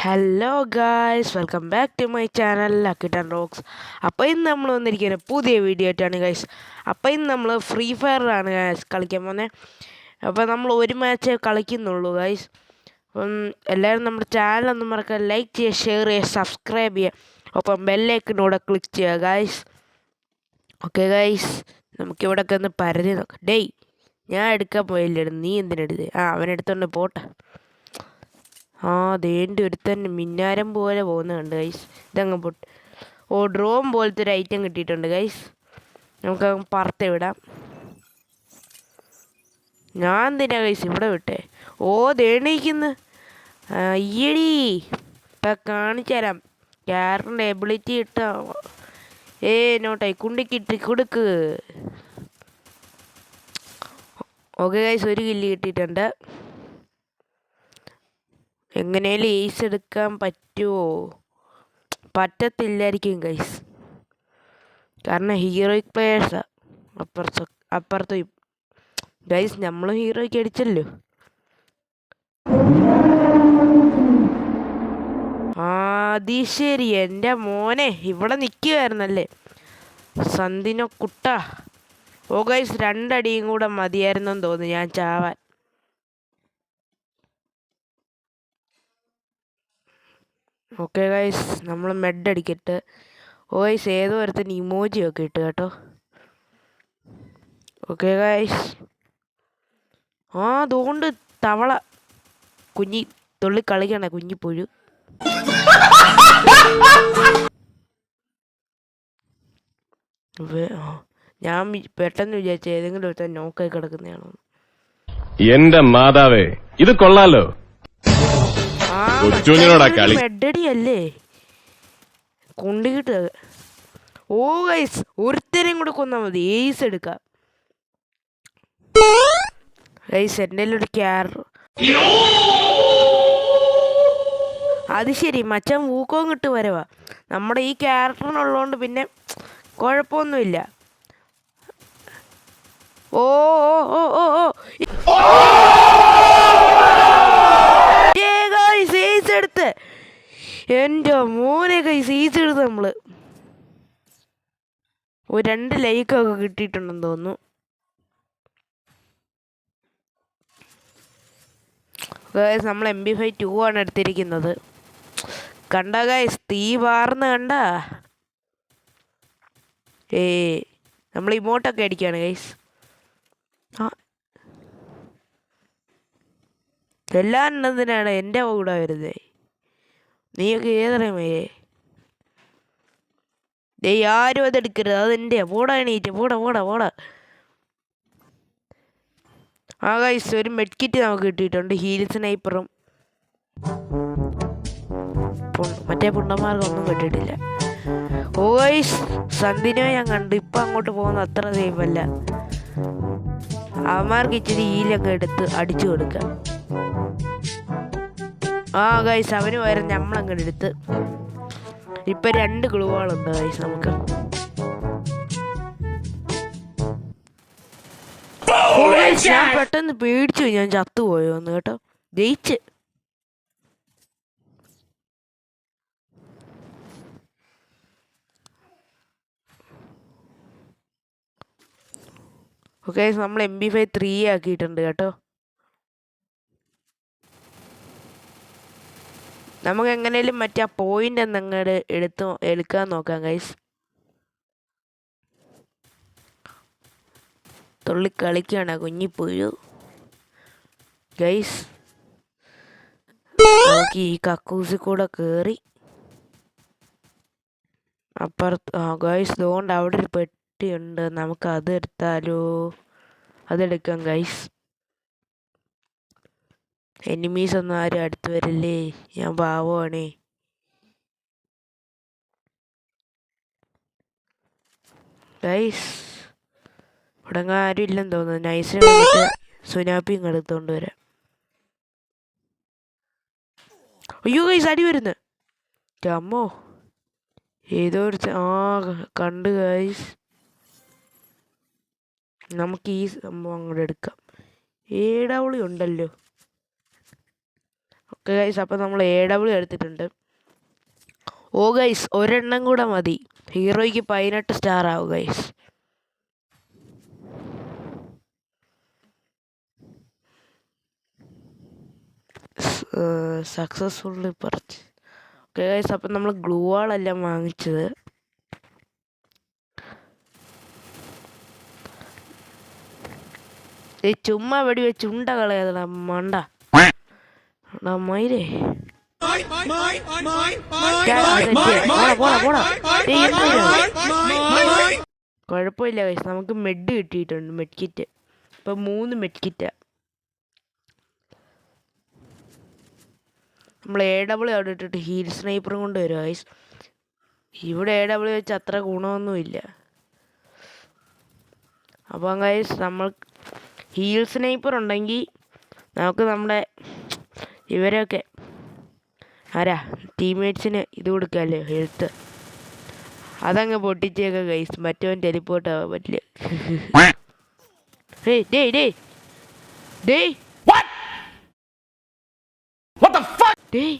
Hello guys, welcome back to my channel Lakkittan Rocks. അപ്പോൾ ഇന്ന് നമ്മൾ വന്നിരിക്കുന്ന പുതിയ വീഡിയോ ആയിട്ടാണ് ഗൈസ്. അപ്പോൾ ഇന്ന് നമ്മൾ ഫ്രീ ഫയറിലാണ് ഗൈസ് കളിക്കാൻ പോകുന്നത്. അപ്പോൾ നമ്മൾ ഒരു മാച്ചേ കളിക്കുന്നുള്ളൂ ഗൈസ്. അപ്പം എല്ലാവരും നമ്മുടെ ചാനലൊന്നും മറക്കാതെ ലൈക്ക് ചെയ്യുക, ഷെയർ ചെയ്യുക, സബ്സ്ക്രൈബ് ചെയ്യുക, ഒപ്പം ബെല്ലൈക്കനൂടെ ക്ലിക്ക് ചെയ്യുക ഗൈസ്. ഓക്കെ ഗൈസ്, നമുക്കിവിടെയൊക്കെ ഒന്ന് പരതി നോക്കാം. ഡേയ്, ഞാൻ എടുക്കാൻ പോയില്ലായിരുന്നു, നീ എന്തിനെടുത്ത്? അവനെടുത്തോണ്ട് പോട്ടെ. ദേണ്ടി ഒരുത്തൻ മിന്നാരം പോലെ പോകുന്നത് കണ്ട് ഗൈസ്. ഇതങ്ങ് ഡ്രോൺ പോലത്തെ ഒരു ഐറ്റം കിട്ടിയിട്ടുണ്ട് ഗൈസ്. നമുക്കങ്ങ് പറത്ത് വിടാം. ഞാൻ എന്തിനാ ഗൈസ് ഇവിടെ വിട്ടേ? ദേണ്ടിരിക്കുന്നു. ഈയടി ഇപ്പം കാണിച്ചു തരാം. ക്യാരറിൻ്റെ എബിലിറ്റി ഇട്ടാ നോട്ടായി കുണ്ടിക്കിട്ട് കൊടുക്ക്. ഓക്കെ ഗൈസ്, ഒരു കില്ല് കിട്ടിയിട്ടുണ്ട്. എങ്ങനെയാലും ഏസ് എടുക്കാൻ പറ്റുമോ? പറ്റത്തില്ലായിരിക്കും ഗൈസ്, കാരണം ഹീറോയിക് പ്ലെയേഴ്സാണ് അപ്പുറത്ത് ഗൈസ്. നമ്മളും ഹീറോയ്ക്ക് അടിച്ചല്ലോ. അത് ശരി, എൻ്റെ മോനെ ഇവിടെ നിൽക്കുമായിരുന്നല്ലേ സന്തിനോ കുട്ട. ഗൈസ്, രണ്ടടിയും കൂടെ മതിയായിരുന്നെന്ന് തോന്നുന്നു ഞാൻ ചാവാൻ. ഓക്കെ ഗൈസ്, നമ്മൾ മെഡ് അടിക്കട്ടെ. ഗൈസ്, ഏതോ ഒരുത്തിന് ഇമോജി ഒക്കെ ഇട്ട് കേട്ടോ. ഓക്കെ ഗൈസ്, അതുകൊണ്ട് തവള കുഞ്ഞി തുള്ളി കളിക്കണേ കുഞ്ഞിപ്പുഴു. ഞാൻ പെട്ടെന്ന് വിചാരിച്ച ഏതെങ്കിലും ഒരുത്തൻ നോക്കായി കിടക്കുന്നതാണോ. എന്റെ മാതാവേ, ഇത് കൊള്ളാലോ. മെഡടി അല്ലേ കൊണ്ടുകിട്ട്. ഗൈസ്, ഒരുത്തരെയും കൂടെ കൊന്നാൽ മതി, ഏസ് എടുക്കാം ഗൈസ്. എൻ്റെ ഒരു ക്യാരർ. അത് ശരി, മച്ചാൻ ഊക്കവും കിട്ട് വരവാ. നമ്മുടെ ഈ ക്യാരക്ടറിനുള്ളതുകൊണ്ട് പിന്നെ കുഴപ്പമൊന്നുമില്ല. എടുത്ത് എൻ്റെ മോനെ ഗൈസ്, ഈസ് എടുത്ത് നമ്മള്. ഒരു 2 ലൈക്കൊക്കെ കിട്ടിയിട്ടുണ്ടെന്ന് തോന്നുന്നു. ഗൈസ്, നമ്മൾ MP5 2 ആണ് എടുത്തിരിക്കുന്നത്. കണ്ട ഗൈസ്, തീ വാർന്ന് കണ്ട. നമ്മൾ ഇമോട്ടൊക്കെ അടിക്കുകയാണ് ഗൈസ്. എല്ലാം എണ്ണത്തിനാണ് എൻ്റെ കൂടെ വരുന്നത്. നീയൊക്കെ ഏതറിയമേ? ആരും അതെടുക്കരുത്, അതെൻ്റെ. പോടാ എണീറ്റ്, പോടാ. ഗൈസ്, ഒരു മെഡ്കിറ്റ് നമുക്ക് കിട്ടിയിട്ടുണ്ട്. ഹീൽ സ്നൈപ്പറും മറ്റേ പുണ്ടന്മാർക്കൊന്നും കിട്ടിയിട്ടില്ല. ഗൈസ്, സന്ധിനെ ഞാൻ കണ്ടു. ഇപ്പം അങ്ങോട്ട് പോകുന്ന അത്ര സേഫ് അല്ല. അവന്മാർക്ക് ഇച്ചിരി ഹീലൊക്കെ എടുത്ത് അടിച്ചു കൊടുക്കാം. ഗൈസ്, അവന് പകരം നമ്മളങ്ങോട്ട് എടുത്ത്. ഇപ്പം 2 ഗ്ലൂവാളുണ്ട് ഗൈസ് നമുക്ക്. ഞാൻ പെട്ടെന്ന് പേടിച്ചു, ഞാൻ ചത്തുപോയോന്ന് കേട്ടോ. ജയിച്ച്. ഓക്കെ, നമ്മൾ MP5 3 ആക്കിയിട്ടുണ്ട് കേട്ടോ. നമുക്ക് എങ്ങനെയും മറ്റേ പോയിന്റ് എന്നങ്ങോട്ട് എടുക്കാൻ നോക്കാം ഗൈസ്. തുള്ളി കളിക്കുകയാണ് കുഞ്ഞിപ്പുഴു ഗൈസ്. നമുക്ക് ഈ കക്കൂസിൽ കൂടെ കയറി അപ്പുറത്ത് ഗൈസ്. അതുകൊണ്ട് അവിടെ ഒരു പെട്ടിയുണ്ട്, നമുക്ക് അത് എടുത്താലോ? അതെടുക്കാം ഗൈസ്. എനിമീസ് ഒന്നും ആരും അടുത്ത് വരില്ലേ, ഞാൻ പാവമാണേ. ഗൈസ്, ഇവിടെ ആരും ഇല്ലെന്ന് തോന്നുന്നു. നൈസിന് മറ്റേ സുനാപ്പിയും എടുത്തോണ്ട് വരാം. അയ്യോ ഗൈസ്, അടി വരുന്നു. അമ്മോ, ഏതോ ഒരു കണ്ട് ഗൈസ്. നമുക്ക് ഈ സംഭവം അങ്ങോട്ട് എടുക്കാം. AW ഉണ്ടല്ലോ. ഓക്കെ ഗൈസ്, അപ്പോൾ നമ്മൾ AW എടുത്തിട്ടുണ്ട്. ഓ ഗൈസ്, ഒരെണ്ണം കൂടെ മതി, ഹീറോയ്ക്ക് 18 സ്റ്റാർ ആവും ഗൈസ്. സക്സസ്ഫുള്ളി പറിച്ച്. ഓക്കെ ഗൈസ്, അപ്പം നമ്മൾ ഗ്ലൂ വാളെല്ലാം വാങ്ങിച്ചത്. ഈ ചുമ്മാ വെടി വെച്ച് ഉണ്ട കളയാതാ മണ്ട മയിലേ. കുഴപ്പമില്ല ഗൈസ്, നമുക്ക് മെഡ് കിട്ടിയിട്ടുണ്ട്, മെഡ് കിറ്റ്. ഇപ്പം 3 മെഡ് കിറ്റാ. നമ്മൾ AW അവിടെ ഇട്ടിട്ട് ഹീൽ സ്നൈപ്പറും കൊണ്ട് വരും ഗൈസ്. ഇവിടെ AW വെച്ച് അത്ര ഗുണമൊന്നുമില്ല. അപ്പം ഗൈസ്, നമ്മൾ ഹീൽ സ്നൈപ്പർ ഉണ്ടെങ്കിൽ നമുക്ക് നമ്മുടെ ഇവരൊക്കെ ആരാ ടീംമേറ്റ്സിന് ഇത് കൊടുക്കാമല്ലോ, ഹെൽത്ത്. അതങ്ങ് പൊട്ടിച്ചേക്കാം ഗൈസ്, മറ്റവൻ ടെലിപ്പോർട്ട് ആവാൻ പറ്റില്ല. ഡേയ്